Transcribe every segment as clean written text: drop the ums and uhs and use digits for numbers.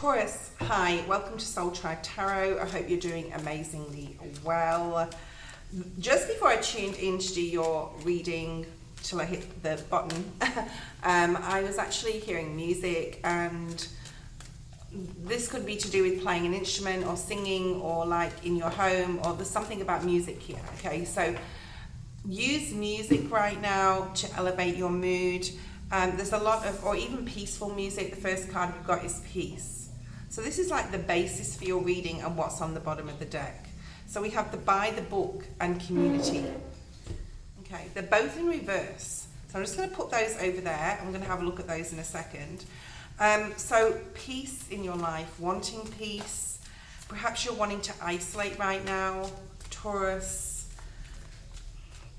Taurus, hi, welcome to Soul Tribe Tarot. I hope you're doing amazingly well. Just before I tuned in to do your reading, till I hit the button, I was actually hearing music, and this could be to do with playing an instrument or singing or like in your home, or there's something about music here, okay? So use music right now to elevate your mood. There's a lot of, or even peaceful music. The first card we've got is peace. So this is like the basis for your reading and what's on the bottom of the deck. So we have the by the book and community. Okay, they're both in reverse. So I'm just going to put those over there. I'm going to have a look at those in a second. So peace in your life, wanting peace. Perhaps you're wanting to isolate right now, Taurus.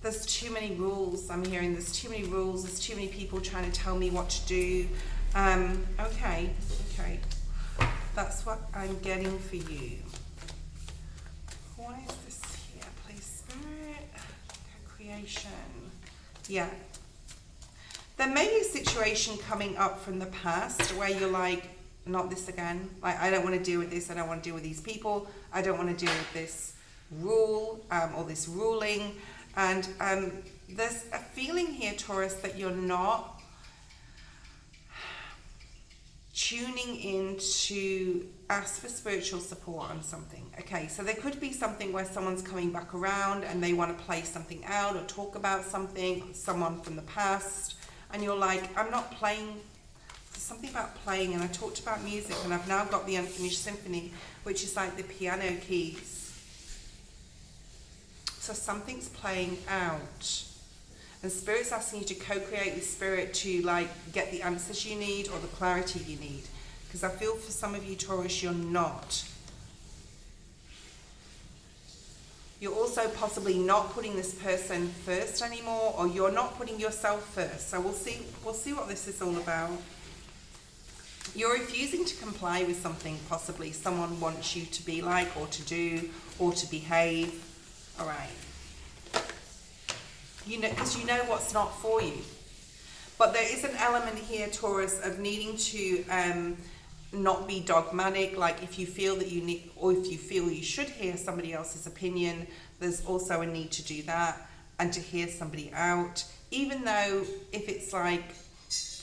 There's too many rules. I'm hearing there's too many rules. There's too many people trying to tell me what to do. Okay. That's what I'm getting for you. Why is this here? Please, Spirit, co-creation. Yeah. There may be a situation coming up from the past where you're like, not this again. Like, I don't want to deal with this. I don't want to deal with these people. I don't want to deal with this rule or this ruling. And there's a feeling here, Taurus, that you're not tuning in to ask for spiritual support on something. Okay, so there could be something where someone's coming back around and they want to play something out or talk about something, someone from the past, and you're like, I'm not playing. There's something about playing, and I talked about music, and I've now got the Unfinished Symphony, which is like the piano keys. So something's playing out. And Spirit's asking you to co-create with Spirit to like get the answers you need or the clarity you need. Because I feel for some of you, Taurus, you're not. You're also possibly not putting this person first anymore, or you're not putting yourself first. So we'll see what this is all about. You're refusing to comply with something possibly someone wants you to be like, or to do, or to behave. All right. You know, because you know what's not for you. But there is an element here, Taurus, of needing to not be dogmatic. Like if you feel that you need, or if you feel you should hear somebody else's opinion, there's also a need to do that and to hear somebody out. Even though if it's like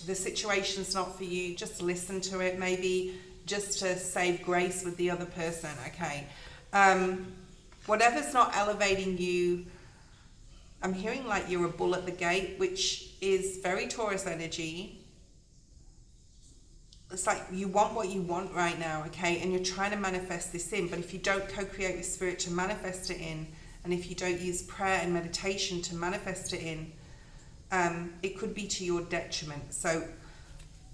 the situation's not for you, just listen to it, maybe just to save grace with the other person, okay? Whatever's not elevating you, I'm hearing like you're a bull at the gate, which is very Taurus energy. It's like you want what you want right now, okay? And you're trying to manifest this in, but if you don't co-create with Spirit to manifest it in, and if you don't use prayer and meditation to manifest it in, it could be to your detriment. So,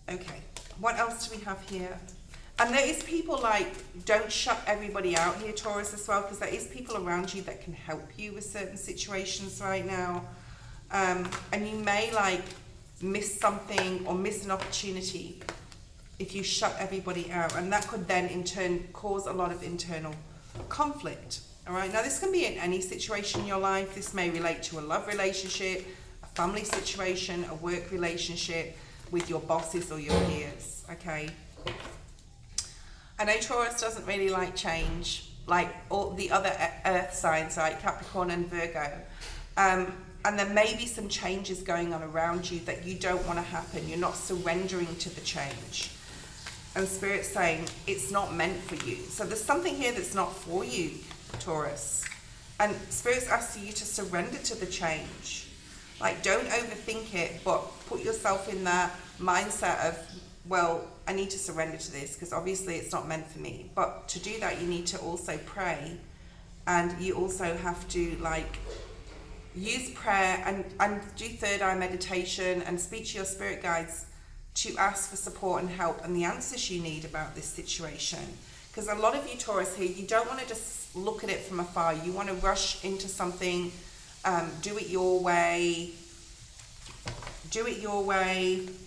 okay, what else do we have here? And there is people like, don't shut everybody out here, Taurus, as well, because there is people around you that can help you with certain situations right now. And you may like miss something or miss an opportunity if you shut everybody out. And that could then in turn cause a lot of internal conflict. All right, now this can be in any situation in your life. This may relate to a love relationship, a family situation, a work relationship with your bosses or your peers, okay? I know Taurus doesn't really like change, like all the other earth signs, like Capricorn and Virgo. And there may be some changes going on around you that you don't want to happen. You're not surrendering to the change. And Spirit's saying it's not meant for you. So there's something here that's not for you, Taurus. And Spirit's asking you to surrender to the change. Like, don't overthink it, but put yourself in that mindset of, well, I need to surrender to this because obviously it's not meant for me. But to do that, you need to also pray, and you also have to like use prayer and do third eye meditation and speak to your spirit guides to ask for support and help and the answers you need about this situation. Because a lot of you, Taurus, here, you don't want to just look at it from afar. You want to rush into something, do it your way,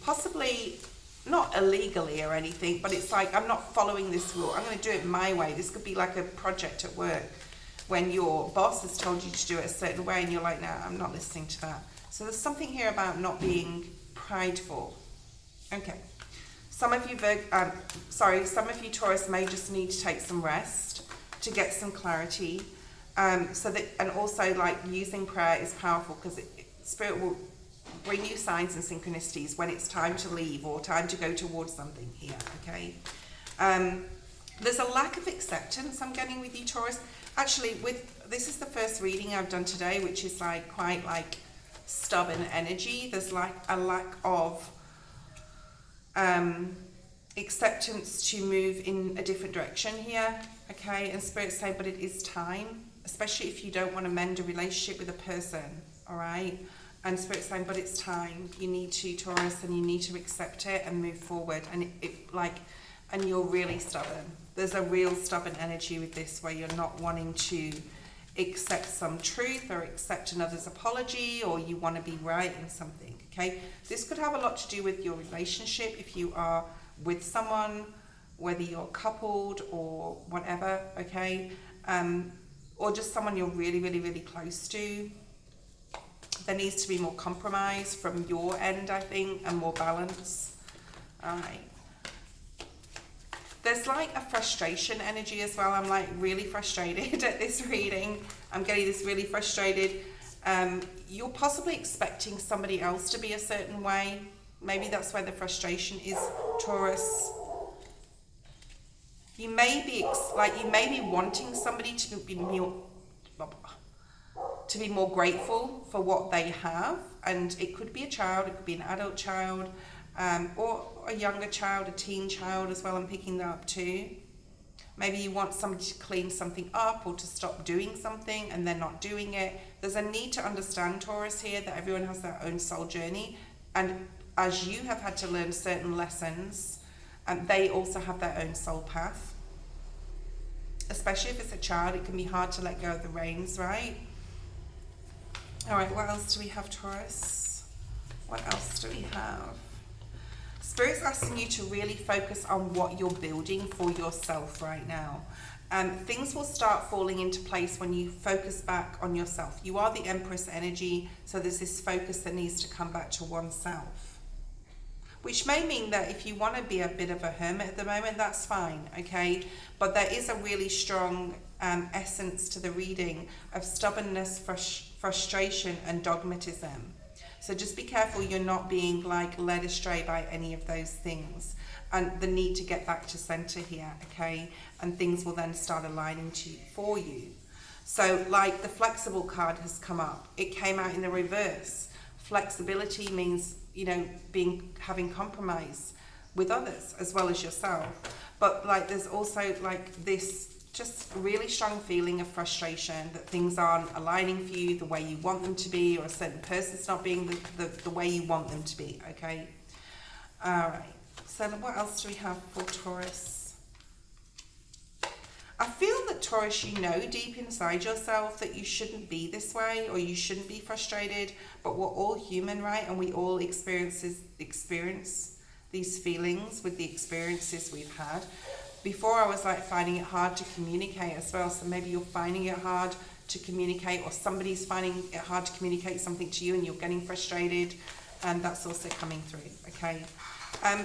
possibly not illegally or anything, but it's like, I'm not following this rule. I'm going to do it my way. This could be like a project at work when your boss has told you to do it a certain way and you're like, no, I'm not listening to that. So there's something here about not being prideful. Okay. So Some of you, some of you Taurus may just need to take some rest to get some clarity. And also like using prayer is powerful because Spirit will bring you signs and synchronicities when it's time to leave or time to go towards something here, okay? There's a lack of acceptance I'm getting with you, Taurus. Actually, this is the first reading I've done today, which is like quite like stubborn energy. There's like a lack of acceptance to move in a different direction here, okay? And Spirit's saying, but it is time, especially if you don't want to mend a relationship with a person, all right? And Spirit's saying, but it's time. You need to, Taurus, and you need to accept it and move forward. And and you're really stubborn. There's a real stubborn energy with this where you're not wanting to accept some truth or accept another's apology, or you want to be right in something, okay? This could have a lot to do with your relationship if you are with someone, whether you're coupled or whatever, okay? Or just someone you're really, really, really close to. There needs to be more compromise from your end, I think, and more balance. All right. There's like a frustration energy as well. I'm like really frustrated at this reading. I'm getting this really frustrated. You're possibly expecting somebody else to be a certain way. Maybe that's where the frustration is, Taurus. You may be wanting somebody to be more grateful for what they have, and it could be a child, it could be an adult child, or a younger child, a teen child as well. I'm picking that up too. Maybe you want somebody to clean something up or to stop doing something and they're not doing it. There's a need to understand, Taurus, here that everyone has their own soul journey, and as you have had to learn certain lessons, they also have their own soul path. Especially if it's a child, it can be hard to let go of the reins, right? All right, what else do we have, Taurus? What else do we have? Spirit's asking you to really focus on what you're building for yourself right now. Things will start falling into place when you focus back on yourself. You are the Empress energy, so there's this focus that needs to come back to oneself. Which may mean that if you want to be a bit of a hermit at the moment, that's fine, okay? But there is a really strong essence to the reading of stubbornness, frustration, and dogmatism. So just be careful you're not being like led astray by any of those things, and the need to get back to center here, okay? And things will then start aligning for you. So like the flexible card has come up. It came out in the reverse. Flexibility means, you know, having compromise with others as well as yourself. But like there's also like this just really strong feeling of frustration that things aren't aligning for you the way you want them to be, or a certain person's not being the way you want them to be, okay? All right, so what else do we have for Taurus? I feel that, Taurus, you know deep inside yourself that you shouldn't be this way, or you shouldn't be frustrated, but we're all human, right? And we all experience these feelings with the experiences we've had. Before I was like finding it hard to communicate as well, so maybe you're finding it hard to communicate, or somebody's finding it hard to communicate something to you and you're getting frustrated, and that's also coming through, okay?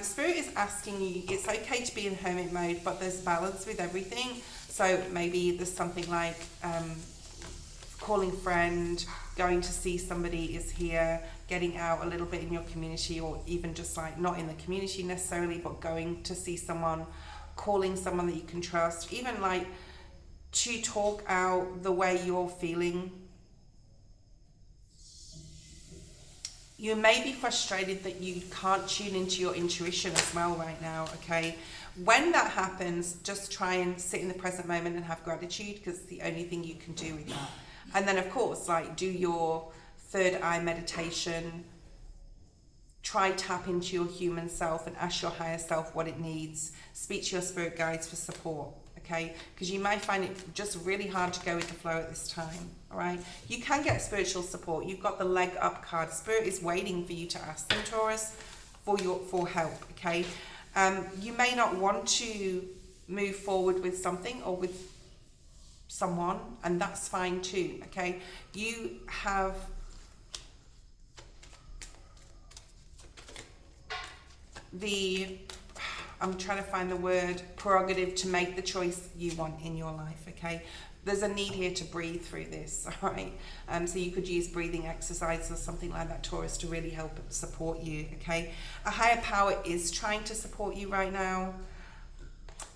Spirit is asking you, it's okay to be in hermit mode, but there's balance with everything. So maybe there's something like calling friend, going to see somebody is here, getting out a little bit in your community, or even just like not in the community necessarily, but going to see someone, calling someone that you can trust, even like to talk out the way you're feeling. You may be frustrated that you can't tune into your intuition as well right now, okay? When that happens, just try and sit in the present moment and have gratitude, because it's the only thing you can do with that. And then of course, like do your third eye meditation, try tap into your human self and ask your higher self what it needs. Speak to your spirit guides for support, okay? Because you may find it just really hard to go with the flow at this time, all right? You can get spiritual support. You've got the leg up card. Spirit is waiting for you to ask them, Taurus, for help, okay? You may not want to move forward with something or with someone, and that's fine too, okay? You have I'm trying to find the word, prerogative to make the choice you want in your life, okay? There's a need here to breathe through this, all right? So you could use breathing exercises or something like that, Taurus, to really help support you, okay? A higher power is trying to support you right now.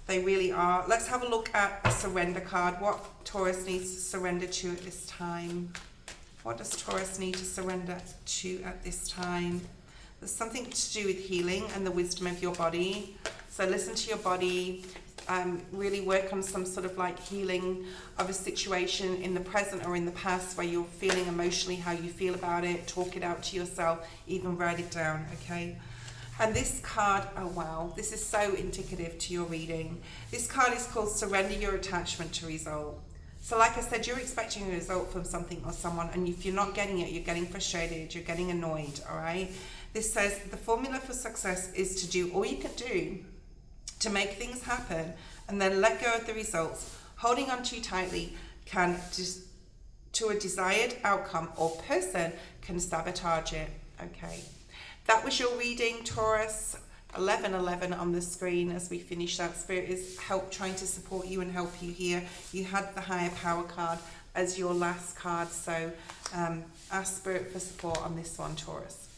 They really are. Let's have a look at a surrender card. What Taurus needs to surrender to at this time? What does Taurus need to surrender to at this time? There's something to do with healing and the wisdom of your body. So listen to your body. Really work on some sort of like healing of a situation in the present or in the past where you're feeling emotionally how you feel about it. Talk it out to yourself, even write it down, okay? And this card, oh wow, this is so indicative to your reading. This card is called Surrender Your Attachment to Result. So like I said, you're expecting a result from something or someone, and if you're not getting it, you're getting frustrated, you're getting annoyed, all right? This says the formula for success is to do all you can do to make things happen and then let go of the results. Holding on too tightly can to a desired outcome or person can sabotage it, okay? That was your reading, Taurus. 1111 on the screen as we finish that. Spirit is trying to support you and help you here. You had the higher power card as your last card, so ask Spirit for support on this one, Taurus.